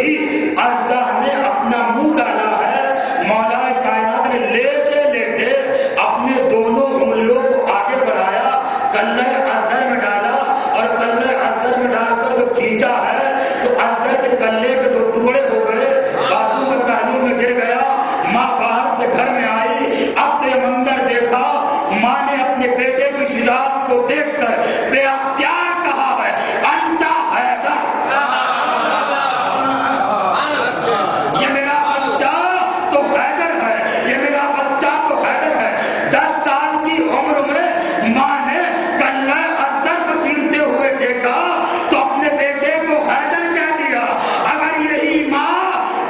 ہی اللہ نے اپنا منہ ڈالا ہے، مولا کائنات نے لیٹے لیٹے اپنے دونوں انگلیوں کو آگے بڑھایا، کلہ اندر میں ڈالا اور کلہ اندر میں ڈال کر جو کھینچا ہے تو اندر کے کلے کے دو ٹکڑے ہو گئے، بازو میں پہلو میں گر گیا۔ ماں باہر سے گھر میں آئی، اب تو یہ منظر دیکھا، ماں نے اپنے بیٹے کی شجاعت کو دیکھ کر بے اختیار کہا ہے انت حیدر، یہ میرا بچہ تو حیدر ہے، یہ میرا بچہ تو حیدر ہے۔ 10 سال کی عمر میں ماں نے کلہ اندر کو چیرتے ہوئے دیکھا تو اپنے بیٹے کو حیدر کہہ دیا۔ اگر یہی ماں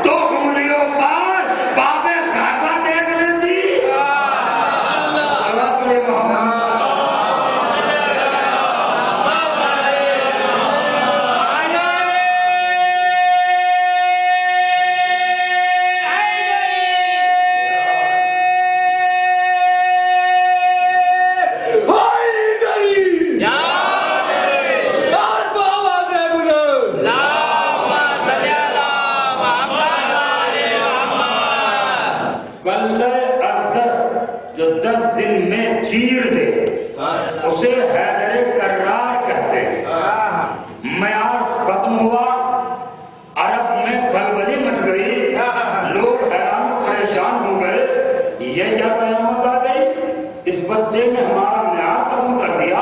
2 انگلیوں پر باب خیبر دیکھ لیتی، چیر دے اسے حیدر کرار کہتے ہیں۔ معیار ختم ہوا، عرب میں کھلبلی مچ گئی، لوگ حیران پریشان ہو گئے، یہ کیا قیامت آ گئی؟ اس بچے نے ہمارا معیار ختم کر دیا،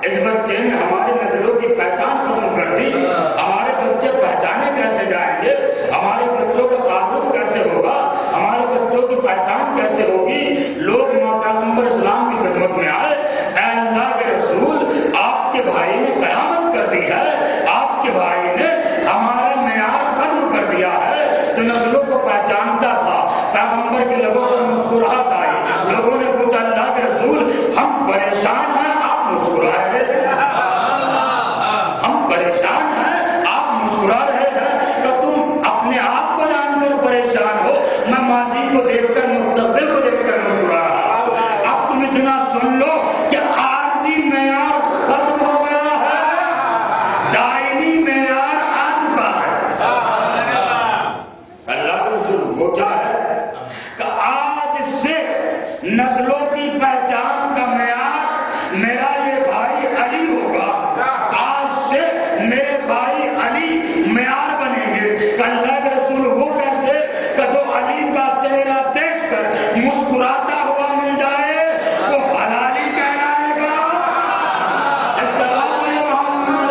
اس بچے نے ہماری نسلوں کی پہچان ختم کر دی، ہمارے بچے پہچانے کیسے جائیں گے، ہمارے بچوں کا تعارف کیسے ہوگا، ہمارے بچوں کی پہچان کیسے ہوگی؟ لوگ پیغمبر اسلام کی خدمت میں آئے، اے اللہ کے رسول، آپ کے بھائی نے قیامت کر دی ہے، آپ کے بھائی نے ہمارا معیار ختم کر دیا ہے، تو نسلوں کو پہچانتا تھا۔ پیغمبر کے لبوں پر مسکراہٹ آئی، لوگوں نے پوچھا اللہ کے رسول ہم پریشان ہیں آپ مسکرا رہے ہیں، ہم پریشان ہیں آپ مسکرا رہے ہیں، کہ تم اپنے آپ کو جان کر پریشان ہو، میں ماضی کو دیکھ کر مستقبل کو دیکھ کر مسکرا رہا ہوں۔ اب تم اتنا سن لو کہ عارضی معیار ختم ہو گیا ہے، دائمی معیار آ چکا ہے۔ اللہ کے رسول وہ کیا ہے کہ آج سے نسلوں کی پہچان کا معیار میرا یہ بھائی علی ہوگا، آج سے میرے بھائی علی معیار بنیں گے۔ کہ اللہ کے رسول وہ کیسے کہ جو علی کا چہرہ دیکھ کر مسکراتا ہوا مل جائے وہ حلالی کہلائے گا۔ ایک سلام ہے محمد،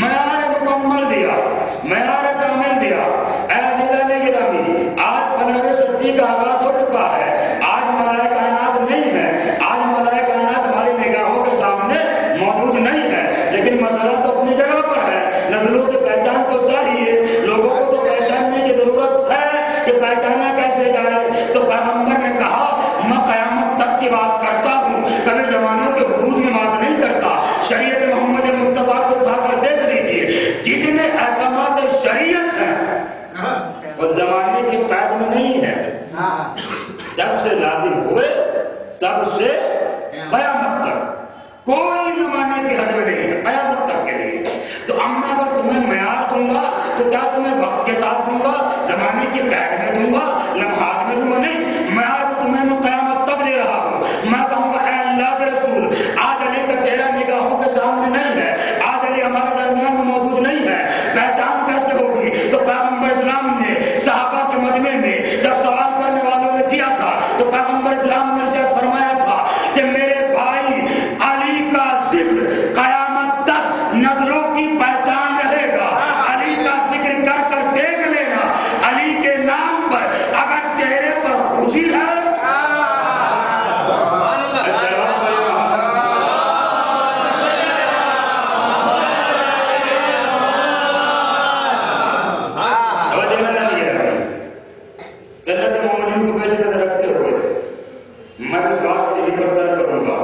معیار مکمل دیا، معیار کامل دیا۔ اے عزیزان گرامی، آج 15ویں صدی کا آغاز ہو چکا ہے، آج ملائے کائنات نہیں ہے، آج ملائے کائنات ہماری نگاہوں کے سامنے موجود نہیں ہے، لیکن مسئلہ تو اپنی جگہ پر ہے۔ نسلوں کی پہچان تو چاہیے، لوگوں کو تو پہچاننے کی ضرورت ہے کہ پہچانا کیسے جائے۔ تو پیغمبر نے کہا میں قیامت تک کی بات کرتا ہوں، کبھی زمانوں کے حدود میں بات نہیں کرتا۔ شریعت محمد مصطفیٰ کو اٹھا کر دیکھ لیجیے، جتنے احکامات شریعت ہیں وہ زمانے کی قید میں نہیں ہے، جب سے لازم ہوئے تب سے قیامت تک کوئی زمانے کی حد میں نہیں ہے، قیامت تک کے لیے۔ تو اب میں اگر تمہیں معیار دوں گا تو کیا تمہیں وقت کے ساتھ دوں گا، زمانے کی قید میں دوں گا، لمحات میں دوں گا؟ نہیں، معیار کو تمہیں میں قیامت تک دے رہا ہوں۔ میں کہوں گا اے اللہ کے رسول، آج علی کا چہرہ نگاہوں کے سامنے نہیں ہے، آج علی ہمارے درمیان میں موجود نہیں ہے، پہچان کیسے ہوگی؟ تو پیغمبر اسلام نے صحابہ کے مجمع میں جب سوال کرنے والوں نے کیا تھا تو پیغمبر اسلام نے ارشاد فرمایا تھا کہ میرے بھائی علی کا ذکر قیامت تک نسلوں کی پہچان رہے گا۔ علی کا ذکر کر کر دیکھ لینا، علی کے نام پر اگر چہرے پر خوشی ہے جنت مومنین کو پیش نظر رکھتے ہوئے میں اس بات کو یہی برداشت کروں گا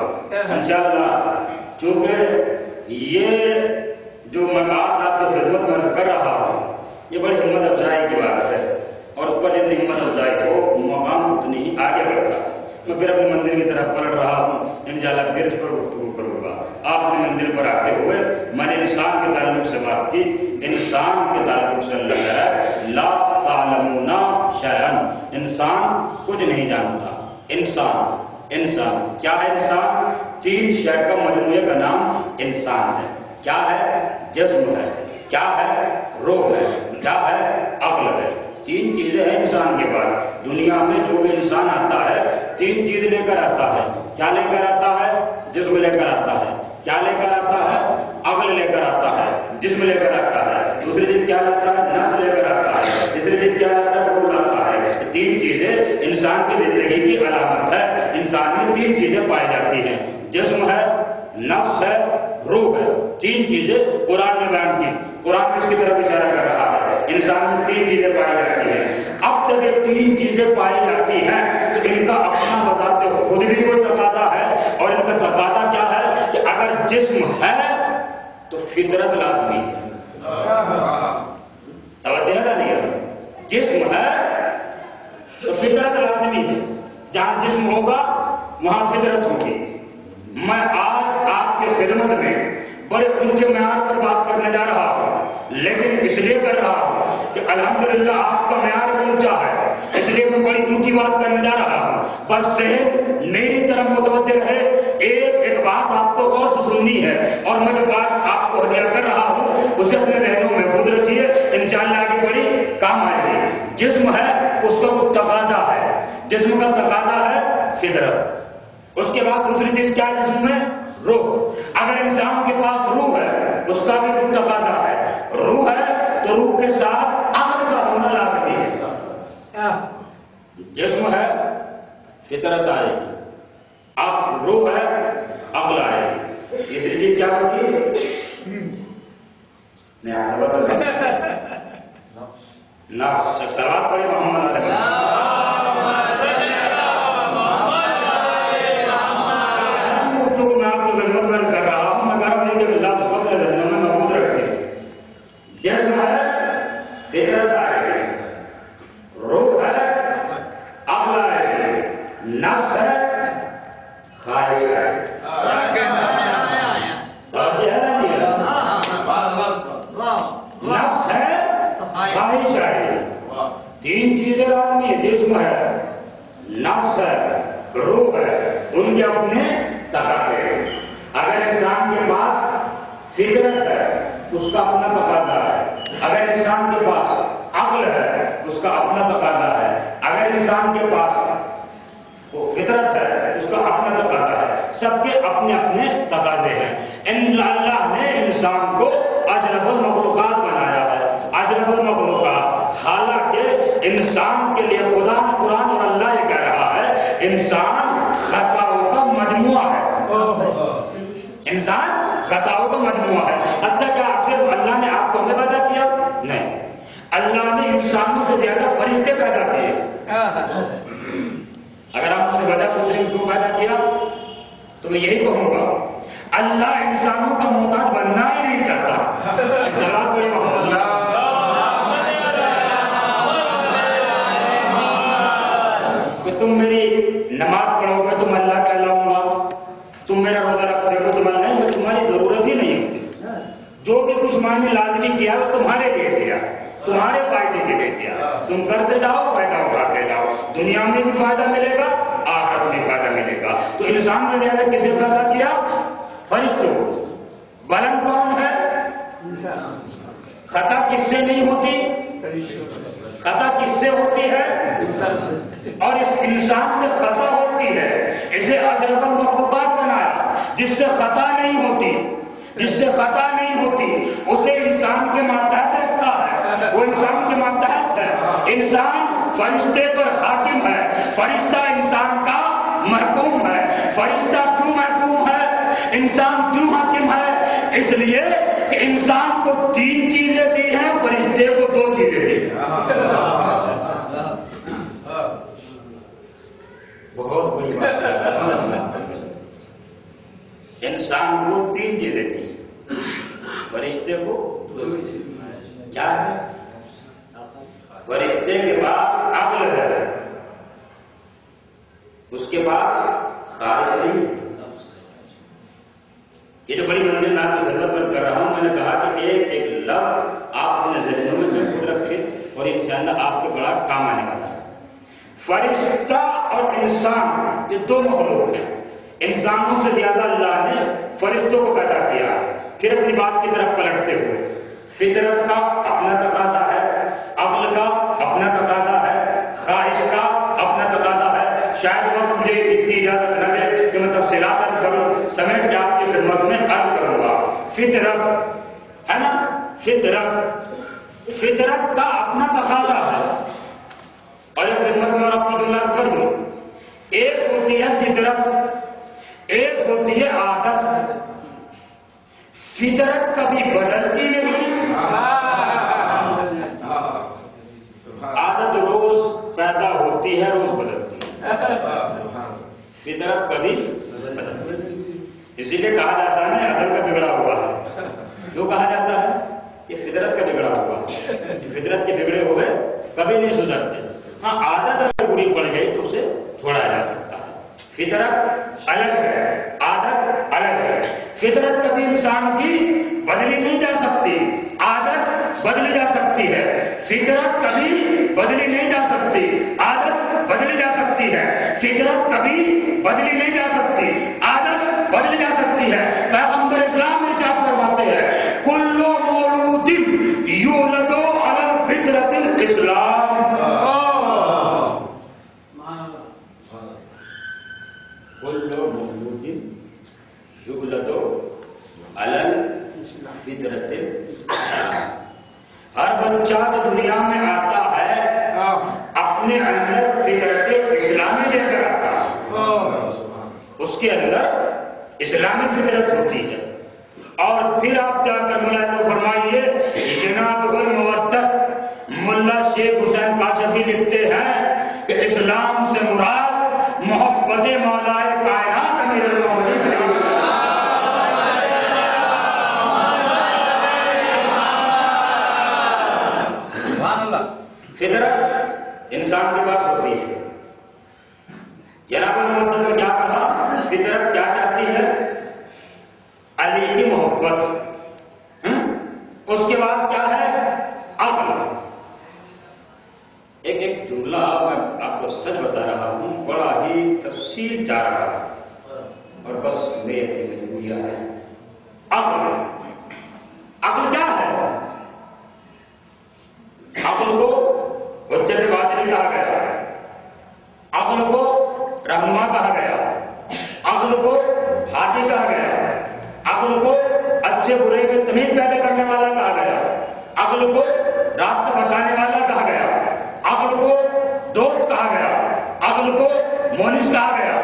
انشاءاللہ، چونکہ یہ جو میں بات آپ کی خدمت میں کر رہا ہوں یہ بڑی ہمت افزائی کی بات ہے، اور اس پر جتنی ہمت افزائی ہو مقام اتنی ہی آگے بڑھتا ہے۔ میں پھر اپنی مندر کی طرف پلٹ رہا ہوں، انشاءاللہ پھر اس پر گفتگو کروں گا۔ آپ اپنی مندر پر آتے ہوئے میں نے انسان کے تعلق سے بات کی، انسان کے تعلق سے اللہ کہہ رہا ہے لا تعلمون شیئا، انسان کچھ نہیں جانتا۔ انسان کیا ہے؟ انسان تین شے کا مجموعے کا نام انسان ہے۔ کیا ہے؟ جسم ہے، کیا ہے؟ روح ہے، کیا ہے؟ عقل ہے۔ تین چیزیں ہیں انسان کے پاس۔ دنیا میں جو بھی انسان آتا ہے تین چیز لے کر آتا ہے۔ کیا لے کر آتا ہے؟ جسم لے کر آتا ہے۔ کیا لے کر آتا ہے؟ عقل لے کر آتا ہے، جسم لے کر آتا ہے۔ دوسری چیز کیا لاتا ہے؟ نفس لے کر آتا ہے۔ تیسری چیز کیا لاتا ہے؟ روح لاتا ہے۔ تین چیزیں انسان کی زندگی کی علامت ہے۔ انسان میں تین چیزیں پائی جاتی ہیں، جسم ہے، نفس ہے، روح ہے۔ تین چیزیں قرآن نے بیان کی، قرآن اس کی طرف اشارہ کر رہا ہے۔ انسان میں تین چیزیں پائی جاتی ہیں۔ اب جب یہ تین چیزیں پائی جاتی ہیں تو ان کا اپنا بتاتے خود بھی کوئی تقاضا ہے، اور ان کا تقاضا کیا ہے کہ اگر جسم ہے تو فطرت لازمی ہے۔ توجہ ہے نہیں ہے؟ جسم ہے تو فطرت لازمی ہے۔ جہاں جسم ہوگا وہاں فطرت ہوگی۔ میں آج آپ کی خدمت میں بڑے اونچے معیار پر بات کرنے جا رہا ہوں، لیکن اس لیے کر رہا ہوں کہ الحمدللہ آپ کا معیار بھی اونچا ہے، اس لیے میں بڑی اونچی بات کرنے جا رہا ہوں۔ بس ذہن میری طرف متوجہ رہے، ایک بات آپ کو غور سے سننی ہے، اور میں جو بات آپ کو ہدیہ کر رہا ہوں اسے اپنے ذہنوں میں خود رکھیے، انشاءاللہ آگے بڑی کام آئے گی۔ جسم ہے اس کا وہ تقاضا ہے، جسم کا تقاضا ہے فطرت۔ اس کے بعد دوسری چیز کیا ہے جسم میں؟ روح۔ اگر انسان کے پاس روح ہے اس کا بھی کچھ تقاضا ہے۔ روح ہے تو روح کے ساتھ عقل کا ہونا لازمی ہے۔ جسم ہے فطرت آئے گی، اب روح ہے عقل آئے گی۔ تیسری چیز کیا ہوتی ہے؟ نفس۔ سلوات پڑھے محمد علیہ کر رہا ہوں، میں کہہ رہا ہوں کہ لفظ کو اپنے ذہنوں میں محفوظ رکھے۔ جسم ہے فطرت آئے گی، روح ہے عقل آئے گی، نفس ہے خواہش آئے گی۔ نفس ہے خواہش آئے گی۔ تین چیزیں لازمی ہے، جسم ہے، نفس ہے، روح ہے، ان کے اپنے تقاضے ہیں۔ اگر انسان کے پاس فطرت ہے اس کا اپنا تقاضا ہے، اگر انسان کے پاس عقل ہے اس کا اپنا تقاضا ہے، اگر انسان کے پاس فطرت ہے اس کا اپنا تقاضا ہے۔ سب کے اپنے اپنے تقاضے ہیں۔ اللہ نے انسان کو اشرف المخلوقات بنایا ہے، اشرف المخلوقات۔ حالانکہ انسان کے لیے خدا قرآن اور اللہ یہ کہہ رہا ہے انسان خطاؤں کا مجموعہ ہے۔ انسان خطاؤں کا مجموعہ ہے۔ اچھا کیا صرف اللہ نے آپ کو ہمیں پیدا کیا؟ نہیں، اللہ نے انسانوں سے زیادہ فرشتے پیدا کیے۔ اگر آپ سے وجہ پوچھیں کیوں پیدا کیا تو میں یہی کہوں گا اللہ انسانوں کا محتاج بننا ہی نہیں چاہتا۔ سلام علیکم کہ تم میری نماز پڑھو گے تو میں اللہ کہلاؤں گا، تم میرا روزہ رکھتے ہو تو میں نہیں، تمہاری ضرورت ہی نہیں ہوتی۔ جو بھی کچھ میں نے لازمی کیا وہ تمہارے لیے کیا، تمہارے فائدے کے لیے کیا۔ تم کرتے جاؤ، فائدہ اٹھاتے جاؤ، دنیا میں بھی فائدہ ملے گا، آخرت میں فائدہ ملے گا۔ تو انسان نے زیادہ کسے پیدا کیا؟ فرشتوں کو۔ بلند کون ہے؟ خطا کس سے نہیں ہوتی؟ خطا کس سے ہوتی ہے؟ اور اس انسان سے خطا ہوتی ہے، اسے اشرف المخلوقات بنایا جس سے خطا نہیں ہوتی، جس سے خطا نہیں ہوتی، اسے انسان کے ماتحت رکھا ہے، وہ انسان کے ماتحت ہے۔ انسان فرشتے پر حاکم ہے، فرشتہ انسان کا محکوم ہے۔ فرشتہ کیوں محکوم ہے؟ انسان کیوں حاکم ہے؟ اس لیے کہ انسان کو تین چیزیں دی ہیں، فرشتے کو دو چیزیں دی ہیں۔ بہت بڑی بات ہے۔ انسان کو تین چیزیں دی، فرشتے کو دو چیزیں۔ کیا ہے؟ فرشتے کے پاس عقل ہے، اس کے پاس خواہش نہیں. یہ جو بڑی منزل میں آپ کی خدمت پر کر رہا ہوں، میں نے کہا کہ ایک ایک لفظ آپ اپنے ذہنوں میں محفوظ رکھیں اور انشاءاللہ آپ کو بڑا کام آنے والا ہے. فرشتہ اور انسان یہ دو مخلوق ہیں. انسانوں سے زیادہ اللہ نے فرشتوں کو پیدا کیا. پھر اپنی بات کی طرف پلٹتے ہوئے، فطرت کا اپنا تقاضا ہے، عقل کا اپنا تقاضا ہے، خواہش کا اپنا تقاضا ہے. شاید وقت مجھے اتنی اجازت نہ دے کہ میں تفصیلات عرض کروں، سمیٹ کے آپ کی خدمت میں عرض کروں گا. فطرت ہے نا، فطرت کا اپنا تقاضا ہے. اور یہ خدمت میں اور آپ کو جملہ کر دوں، ایک ہوتی ہے فطرت، ایک ہوتی ہے عادت. فطرت کبھی بدلتی نہیں، عادت روز پیدا ہوتی ہے، روز بدلتی ہے. فطرت کبھی بدلتی نہیں. اسی لیے کہا جاتا ہے نا عقل کا بگڑا ہوا ہے. جو کہا جاتا ہے یہ فطرت کا بگڑا ہوا ہے. فطرت کے بگڑے ہوئے کبھی نہیں سدھرتے. ہاں عادت اگر بری پڑ گئی تو اسے چھوڑا جا سکتا ہے. فطرت الگ ہے، عادت الگ ہے. فطرت کبھی انسان کی بدلی نہیں جا سکتی، عادت بدلی جا سکتی ہے. فطرت کبھی بدلی نہیں جا سکتی، عادت بدلی جا سکتی ہے. فطرت کبھی بدلی نہیں جا سکتی، عادت بدلی جا سکتی ہے. پیغمبر اسلام ارشاد فرماتے ہیں کل مولود یولد علی الفطرۃ الاسلام. کل مولود یولد علی الفطرۃ الاسلام. ہر بچہ جو دنیا میں آتا ہے اپنے اندر فطرت اسلامی لے کر آتا ہے. اس کے اندر اسلامی فطرت ہوتی ہے. اور پھر آپ جا کر ملاحظہ فرمائیے، جناب المودت ملا شیخ حسین کاشفی لکھتے ہیں کہ اسلام سے مراد محبت مولا کائنات امیر المومنین فطرت انسان کے پاس ہوتی ہے. جناب المودت نے کیا کہا؟ فطرت کیا چاہتی ہے؟ علی کی محبت. اس کے بعد کیا ہے؟ عقل. ایک جملہ میں آپ کو سچ بتا رہا ہوں، بڑا ہی تفصیل چاہ رہا ہوں اور بس میری مجبوریاں ہے. عقل کیا ہے؟ عقل کو حجت باطنی کہا گیا، عقل کو رہنما کہا گیا، عقل کو ہادی کہا گیا، عقل کو اچھے برے میں تمیز پیدا کرنے والا کہا گیا، عقل کو راستہ بتانے والا کہا گیا، عقل کو دوست کہا گیا، عقل کو مونس کہا گیا.